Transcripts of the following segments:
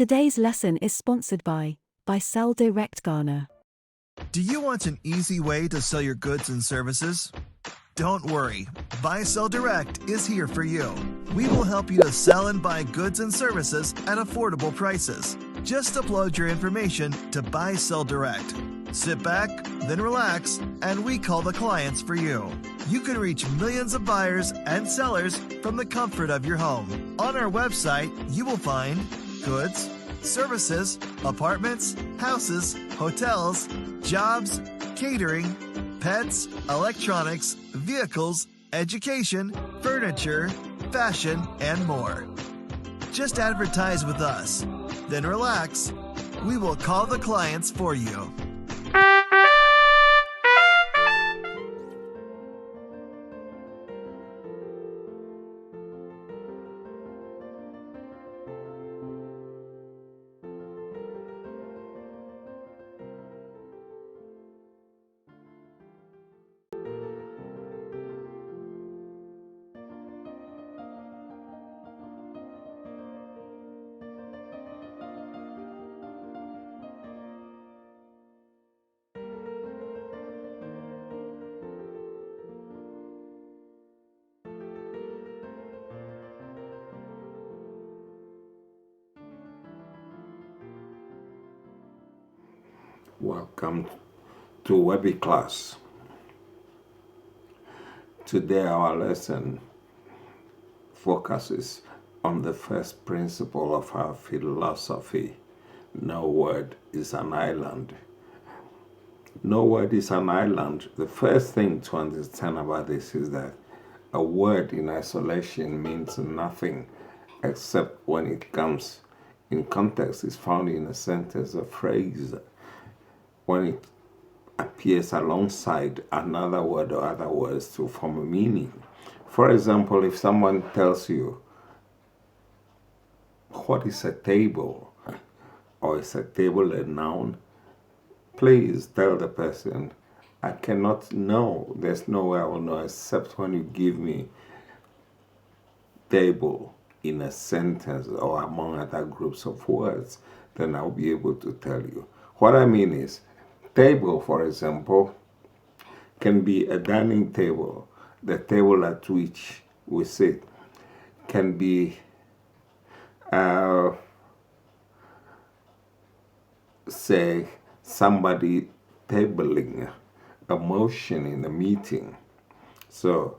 Today's lesson is sponsored by Sell Direct Ghana. Do you want an easy way to sell your goods and services? Don't worry, Buy Sell Direct is here for you. We will help you to sell and buy goods and services at affordable prices. Just upload your information to Buy Sell Direct. Sit back, then relax, and we call the clients for you. You can reach millions of buyers and sellers from the comfort of your home. On our website, you will find goods, services, apartments, houses, hotels, jobs, catering, pets, electronics, vehicles, education, furniture, fashion, and more. Just advertise with us. Then relax. We will call the clients for you. Welcome to WEBICLASS. Today our lesson focuses on the first principle of our philosophy. No word is an island. No word is an island. The first thing to understand about this is that a word in isolation means nothing except when it comes in context. It's found in a sentence, a phrase, when it appears alongside another word or other words to form a meaning. For example, if someone tells you, what is a table? Or is a table a noun? Please tell the person, I cannot know. There's no way I will know except when you give me table in a sentence or among other groups of words, then I'll be able to tell you. What I mean is, table, for example, can be a dining table. The table at which we sit can be say somebody tabling a motion in a meeting. So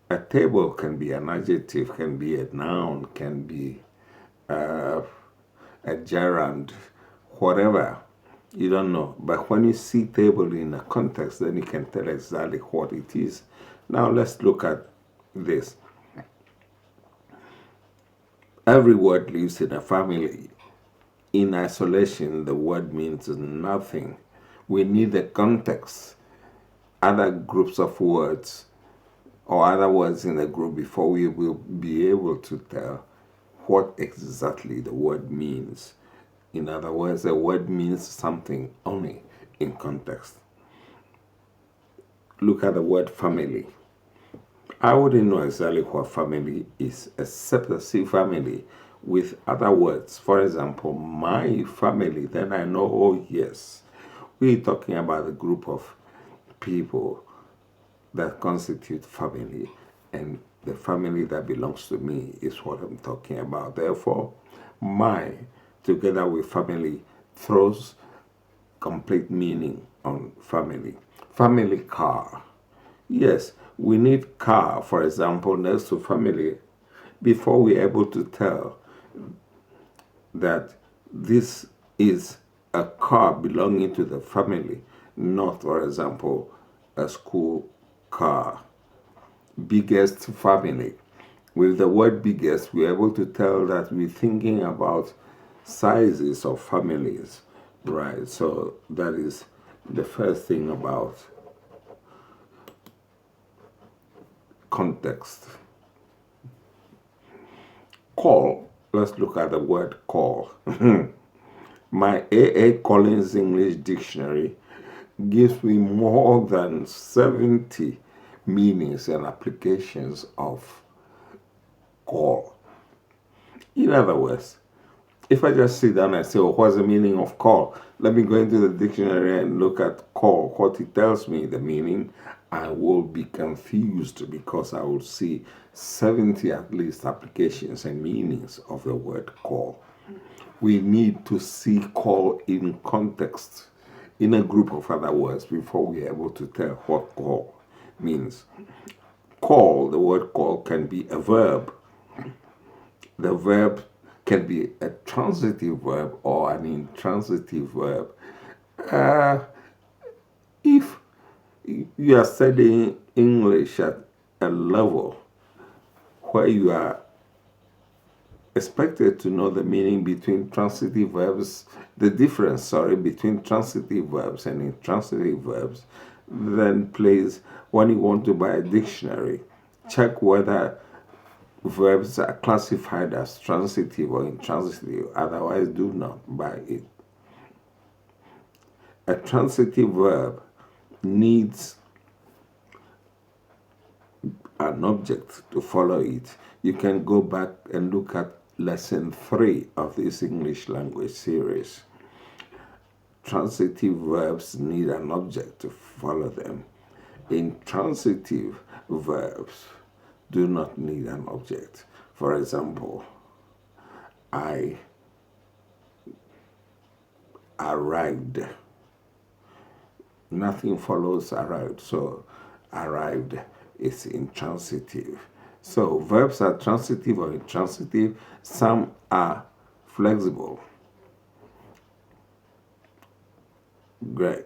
a table can be an adjective, can be a noun, can be a gerund, whatever. You don't know. But when you see table in a context, then you can tell exactly what it is. Now let's look at this. Every word lives in a family. In isolation, the word means nothing. We need a context, other groups of words, or other words in the group before we will be able to tell what exactly the word means. In other words, a word means something only in context. Look at the word family. I wouldn't know exactly what family is, except to see family with other words. For example, my family, then I know, oh yes, we're talking about a group of people that constitute family, and the family that belongs to me is what I'm talking about. Therefore, my together with family throws complete meaning on family. Family car. Yes, we need car, for example, next to family before we're able to tell that this is a car belonging to the family, not, for example, a school car. Biggest family. With the word biggest, we're able to tell that we're thinking about sizes of families, right? So that is the first thing about context. Call. Let's look at the word call. My A.A. Collins English Dictionary gives me more than 70 meanings and applications of call. In other words, If I just sit down and say, oh, what's the meaning of call? Let me go into the dictionary and look at call, what it tells me, the meaning. I will be confused because I will see 70 at least applications and meanings of the word call. We need to see call in context, in a group of other words, before we are able to tell what call means. Call, the word call, can be a verb. The verb can be a transitive verb or an intransitive verb. If you are studying English at a level where you are expected to know the meaning between transitive verbs, the difference, between transitive verbs and intransitive verbs, then please, when you want to buy a dictionary, check whether verbs are classified as transitive or intransitive. Otherwise, do not buy it. A transitive verb needs an object to follow it. You can go back and look at lesson 3 of this English language series. Transitive verbs need an object to follow them. Intransitive verbs do not need an object. For example, I arrived. Nothing follows arrived, so arrived is intransitive. So verbs are transitive or intransitive. Some are flexible. Great.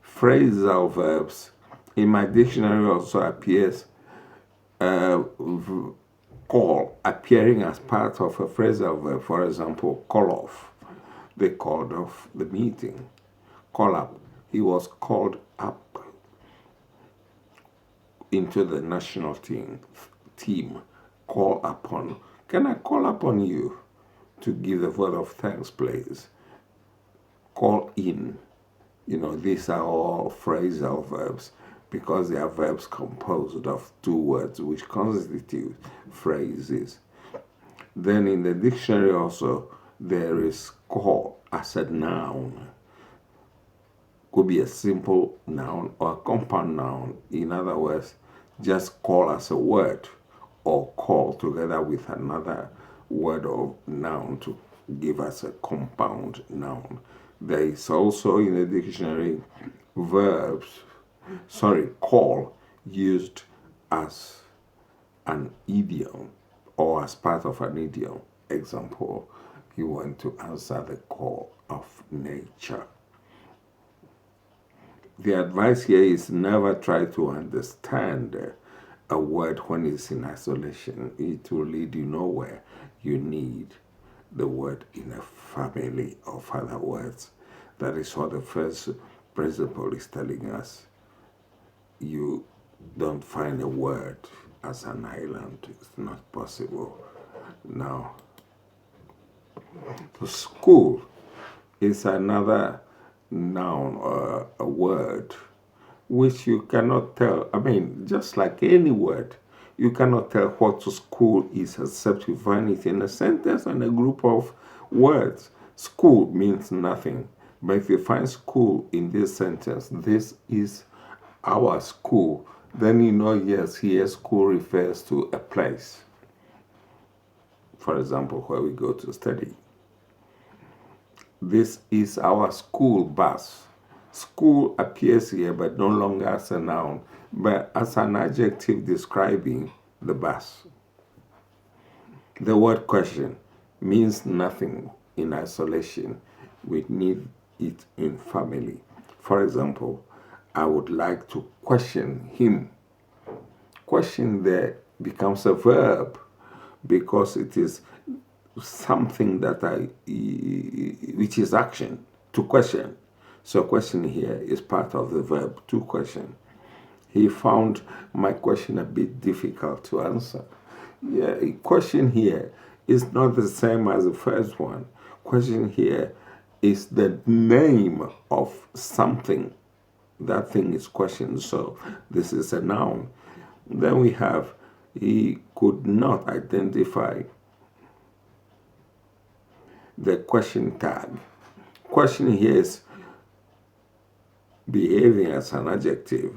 Phrasal verbs. In my dictionary also appears call appearing as part of a phrasal verb. For example, call off. They called off the meeting. Call up. He was called up into the national team. Call upon. Can I call upon you to give the word of thanks, please? Call in. These are all phrasal verbs because they are verbs composed of 2 words which constitute phrases. Then in the dictionary also there is call as a noun. Could be a simple noun or a compound noun. In other words, just call as a word or call together with another word or noun to give us a compound noun. There is also in the dictionary call used as an idiom or as part of an idiom. Example, you want to answer the call of nature. The advice here is never try to understand a word when it's in isolation. It will lead you nowhere. You need the word in a family of other words. That is what the first principle is telling us. You don't find a word as an island. It's not possible. Now, school is another noun or a word which you cannot tell. Just like any word, you cannot tell what school is except you find it in a sentence and a group of words. School means nothing. But if you find school in this sentence, this is our school, then yes, here school refers to a place. For example, where we go to study. This is our school bus. School appears here, but no longer as a noun, but as an adjective describing the bus. The word question means nothing in isolation. We need it in family. For example, I would like to question him. Question there becomes a verb because it is something which is action, to question. So question here is part of the verb to question. He found my question a bit difficult to answer. Yeah, question here is not the same as the first one. Question here is the name of something. That thing is questioned, so this is a noun. Then we have, he could not identify the question tag. Question here is behaving as an adjective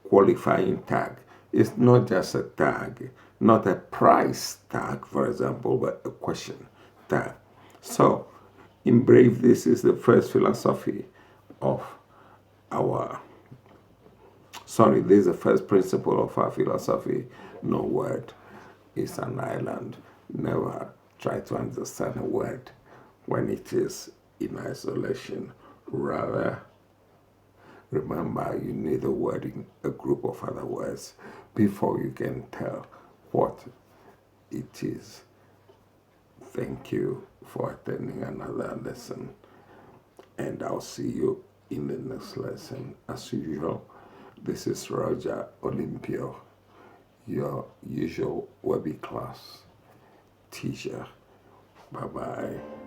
qualifying tag. It's not just a tag, not a price tag, for example, but a question tag. So, in brief, this is the first philosophy of this is the first principle of our philosophy. No word is an island. Never try to understand a word when it is in isolation. Rather, remember you need a word in a group of other words before you can tell what it is. Thank you for attending another lesson, and I'll see you in the next lesson. As usual, this is Roger Olympio, your usual WEBICLASS teacher. Bye-bye.